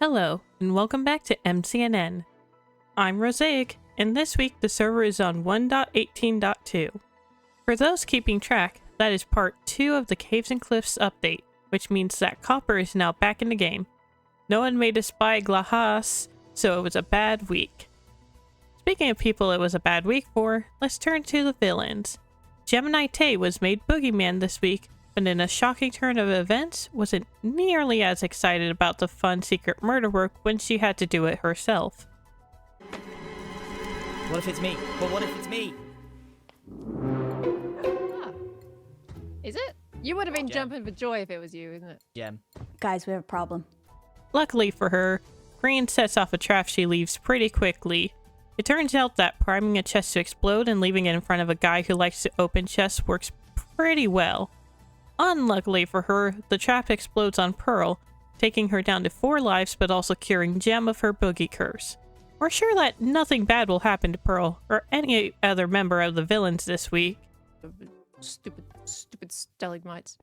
Hello, and welcome back to MCNN. I'm Rosaic, and this week the server is on 1.18.2. For those keeping track, that is part 2 of the Caves and Cliffs update, which means that Copper is now back in the game. No one made us buy Glahas, so it was a bad week. Speaking of people it was a bad week for, let's turn to the villains. GeminiTay was made Boogeyman this week, but in a shocking turn of events, wasn't nearly as excited about the fun secret murder work when she had to do it herself. What if it's me? But what if it's me? Ah. Is it? You would have been jumping for joy if it was you, isn't it? Gem. Guys, we have a problem. Luckily for her, Grian sets off a trap she leaves pretty quickly. It turns out that priming a chest to explode and leaving it in front of a guy who likes to open chests works pretty well. Unluckily for her, the trap explodes on Pearl, taking her down to 4 lives but also curing Gem of her boogie curse. We're sure that nothing bad will happen to Pearl or any other member of the villains this week. Stupid stalagmites.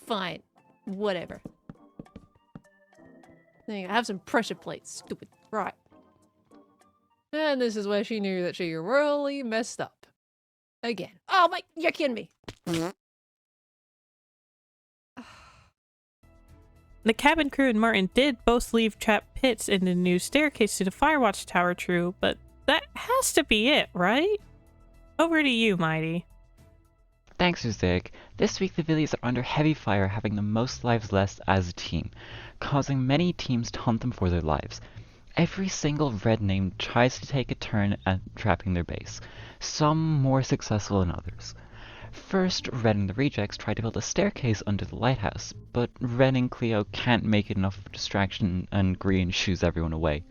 Fine. Whatever. I have some pressure plates. Stupid. Right. And this is where she knew that she really messed up. Again. Oh my, you're kidding me. The cabin crew and Martin did both leave trapped pits in the new staircase to the Firewatch Tower, true, but that has to be it, right? Over to you, Mighty. Thanks, Rosaic. This week the Villies are under heavy fire, having the most lives left as a team, causing many teams to hunt them for their lives. Every single red name tries to take a turn at trapping their base, some more successful than others. First, Red and the Rejects try to build a staircase under the lighthouse, but Red and Cleo can't make it enough of a distraction and Grian shoos everyone away.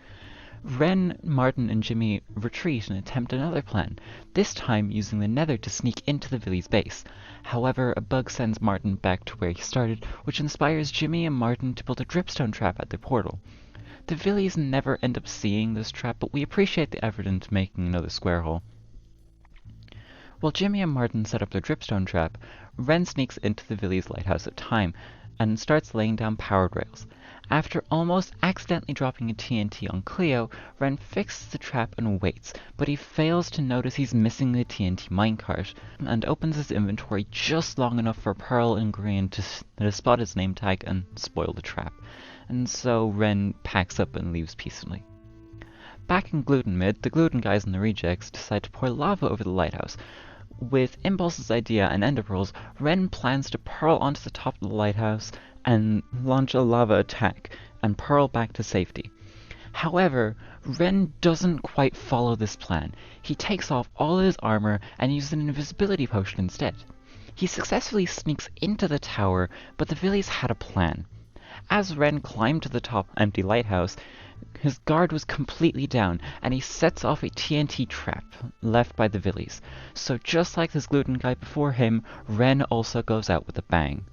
Ren, Martin, and Jimmy retreat and attempt another plan, this time using the Nether to sneak into the Villies' base. However, a bug sends Martin back to where he started, which inspires Jimmy and Martin to build a dripstone trap at their portal. The Villies never end up seeing this trap, but we appreciate the effort into making another square hole. While Jimmy and Martin set up their dripstone trap, Ren sneaks into the Villies' lighthouse at time and starts laying down powered rails. After almost accidentally dropping a TNT on Cleo, Ren fixes the trap and waits, but he fails to notice he's missing the TNT minecart, and opens his inventory just long enough for Pearl and Grian to spot his name tag and spoil the trap. And so Ren packs up and leaves peacefully. Back in Gluten Mid, the Gluten guys and the Rejects decide to pour lava over the lighthouse. With Impulse's idea and Ender Pearls, Ren plans to Pearl onto the top of the lighthouse and launch a lava attack, and Pearl back to safety. However, Ren doesn't quite follow this plan. He takes off all his armor and uses an invisibility potion instead. He successfully sneaks into the tower, but the Villies had a plan. As Ren climbed to the top empty lighthouse, his guard was completely down, and he sets off a TNT trap left by the Villies. So just like this Gluten guy before him, Ren also goes out with a bang.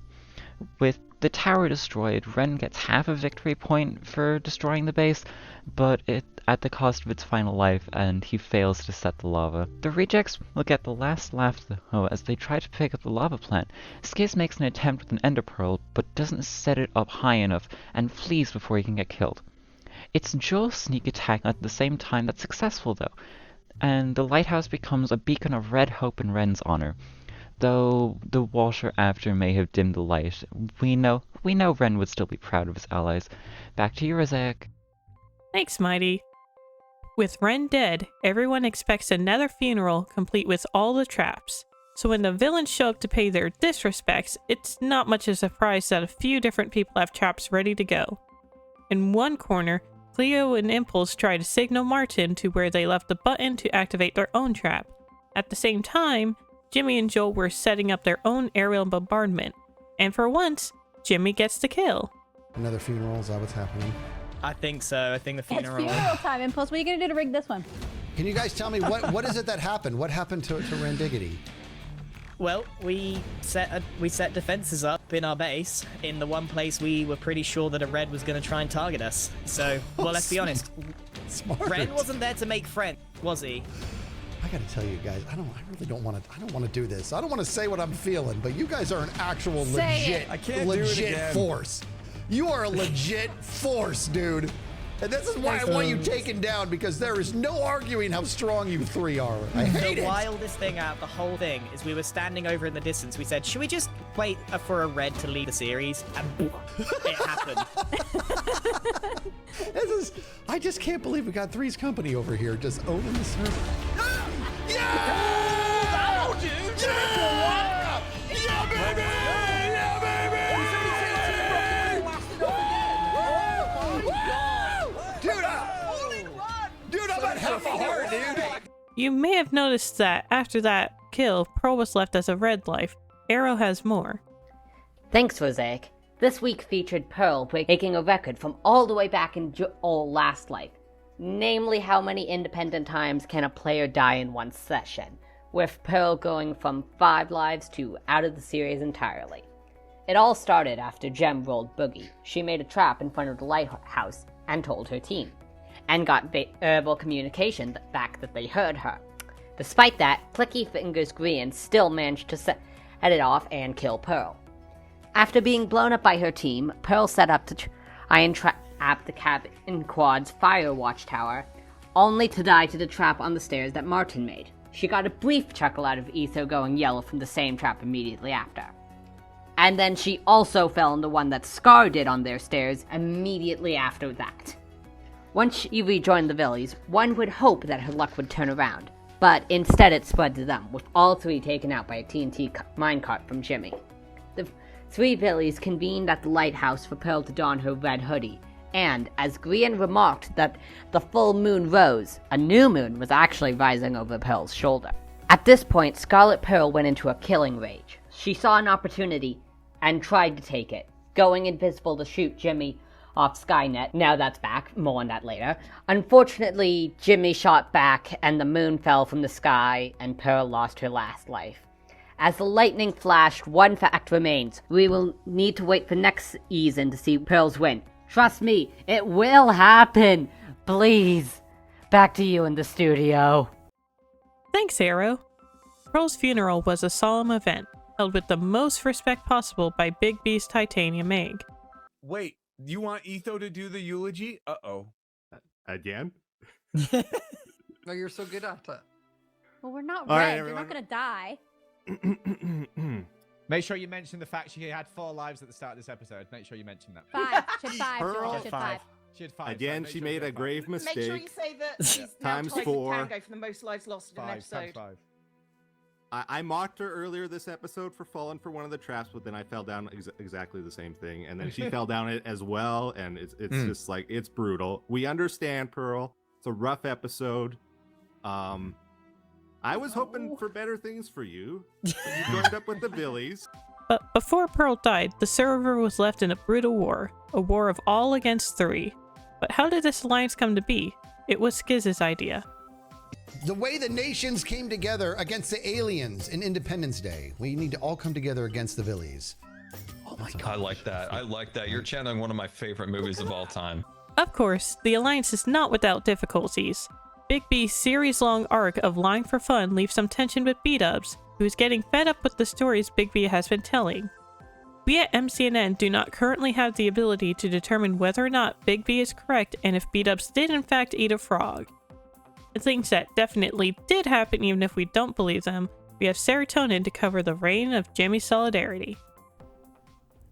With the tower destroyed, Ren gets half a victory point for destroying the base, but at the cost of its final life, and he fails to set the lava. The Rejects will get the last laugh though as they try to pick up the lava plant. Skizz makes an attempt with an Ender Pearl, but doesn't set it up high enough, and flees before he can get killed. It's Joel's sneak attack at the same time that's successful though, and the lighthouse becomes a beacon of red hope in Ren's honor. Though the washer after may have dimmed the light, we know Ren would still be proud of his allies. Back to you, Rosaic. Thanks, Mighty. With Ren dead, everyone expects another funeral complete with all the traps. So when the villains show up to pay their disrespects, it's not much of a surprise that a few different people have traps ready to go. In one corner, Cleo and Impulse try to signal Martin to where they left the button to activate their own trap. At the same time, Jimmy and Joel were setting up their own aerial bombardment. And for once, Jimmy gets the kill. Another funeral, is that what's happening? I think so. I think the It's funeral. funeral time, Impulse. What are you going to do to rig this one? Can you guys tell me what is it that happened? What happened to Randiggity? Well, we set defenses up in our base in the one place we were pretty sure that a red was going to try and target us. So, well, let's be honest. Smart. Red wasn't there to make friends, was he? I gotta tell you guys, I really don't want to do this. I don't want to say what I'm feeling, but you guys are an actual Say legit, it. I can't do it legit again. force. You are a legit force, dude. And this is why I want you taken down, because there is no arguing how strong you three are. I hate The it. wildest thing out of the whole thing is we were standing over in the distance. We said, should we just wait for a red to lead the series? And it happened. I just can't believe we got Three's Company over here just owning the server. Yeah! Oh, dude! Yeah! Yeah, baby! Yeah, baby! Dude, I'm at half a heart, dude! You may have noticed that after that kill, Pearl was left as a red life. Arrow has more. Thanks, Rosaic. This week featured Pearl breaking a record from all the way back in last life. Namely, how many independent times can a player die in one session, with Pearl going from 5 lives to out of the series entirely. It all started after Gem rolled Boogie. She made a trap in front of the lighthouse and told her team, and got verbal communication back that they heard her. Despite that, Clicky Fingers Grian still managed to set it off and kill Pearl. After being blown up by her team, Pearl set up to try and trap the cabin quad's fire watchtower, only to die to the trap on the stairs that Martin made. She got a brief chuckle out of Etho going yellow from the same trap immediately after. And then she also fell in the one that Scar did on their stairs immediately after that. Once she rejoined the Villies, one would hope that her luck would turn around, but instead it spread to them, with all 3 taken out by a TNT minecart from Jimmy. The 3 Villies convened at the lighthouse for Pearl to don her red hoodie, and as Grian remarked that the full moon rose, a new moon was actually rising over Pearl's shoulder. At this point, Scarlet Pearl went into a killing rage. She saw an opportunity and tried to take it, going invisible to shoot Jimmy off Skynet. Now that's back, more on that later. Unfortunately, Jimmy shot back and the moon fell from the sky and Pearl lost her last life. As the lightning flashed, one fact remains. We will need to wait for next season to see Pearl's win. Trust me, it will happen! Please! Back to you in the studio. Thanks, Arrow. Pearl's funeral was a solemn event, held with the most respect possible by Big B's Titanium Egg. Wait, you want Etho to do the eulogy? Uh-oh. Again? No, you're so good at it. Well, we're not All right, red. You're not everyone. gonna die. Make sure you mention the fact she had 4 lives at the start of this episode. Make sure you mention that. 5. She had 5. Pearl. She had 5. She had 5. Again, so she make made sure a you go grave mistake. Make sure you say that she's now Times tied with 4. Tango for the most lives lost in an 5 episode. times 5. I mocked her earlier this episode for falling for one of the traps, but then I fell down exactly the same thing, and then she fell down it as well, and it's just like, it's brutal. We understand, Pearl. It's a rough episode. I was hoping for better things for you. But you joined up with the Villies. But before Pearl died, the server was left in a brutal war, a war of all against 3. But how did this alliance come to be? It was Skizz's idea. The way the nations came together against the aliens in Independence Day. We need to all come together against the Villies. Oh my God. I like that. I like that. You're channeling one of my favorite movies of all time. Of course, the alliance is not without difficulties. Big B's series-long arc of lying for fun leaves some tension with B-Dubs, who's getting fed up with the stories Big B has been telling. We at MCNN do not currently have the ability to determine whether or not Big B is correct and if B-Dubs did in fact eat a frog. The things that definitely did happen even if we don't believe them, we have Serotonin to cover the reign of Jimmy Solidarity.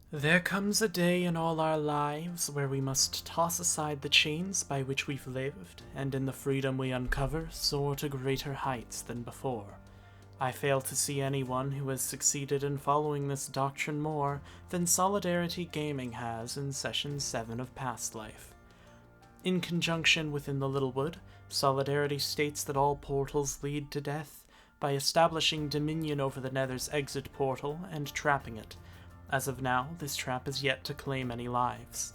There comes a day in all our lives where we must toss aside the chains by which we've lived, and in the freedom we uncover, soar to greater heights than before. I fail to see anyone who has succeeded in following this doctrine more than SolidarityGaming has in Session 7 of Past Life. In conjunction with InTheLittleWood, Solidarity states that all portals lead to death by establishing dominion over the Nether's exit portal and trapping it. As of now, this trap is yet to claim any lives.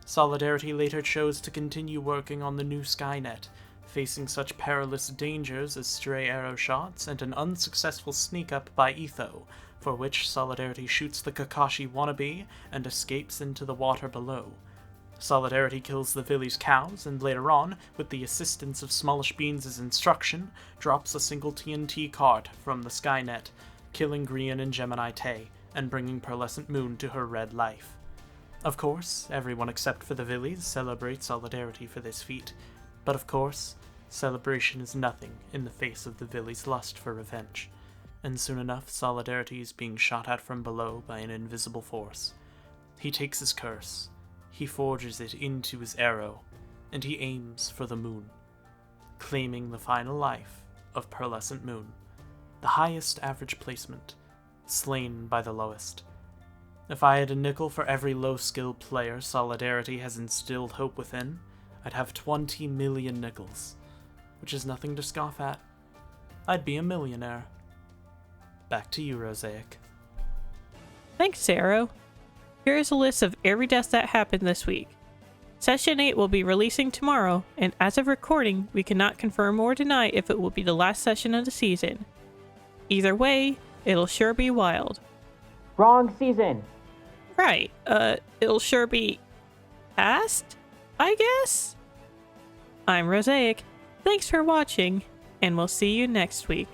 Solidarity later chose to continue working on the new Skynet, facing such perilous dangers as stray arrow shots and an unsuccessful sneak-up by Etho, for which Solidarity shoots the Kakashi wannabe and escapes into the water below. Solidarity kills the Villies' cows, and later on, with the assistance of Smallishbeans' instruction, drops a single TNT cart from the Skynet, killing Grian and GeminiTay, and bringing PearlescentMoon to her red life. Of course, everyone except for the Villies celebrates solidarity for this feat, but of course, celebration is nothing in the face of the Villies' lust for revenge, and soon enough Solidarity is being shot at from below by an invisible force. He takes his curse, he forges it into his arrow, and he aims for the moon, claiming the final life of PearlescentMoon, the highest average placement, slain by the lowest. If I had a nickel for every low-skill player Solidarity has instilled hope within, I'd have 20 million nickels, which is nothing to scoff at. I'd be a millionaire. Back to you, Rosaic. Thanks, Sero. Here is a list of every death that happened this week. Session 8 will be releasing tomorrow, and as of recording, we cannot confirm or deny if it will be the last session of the season. Either way, it'll sure be wild. Wrong season. Right, it'll sure be past, I guess? I'm Rosaic. Thanks for watching, and we'll see you next week.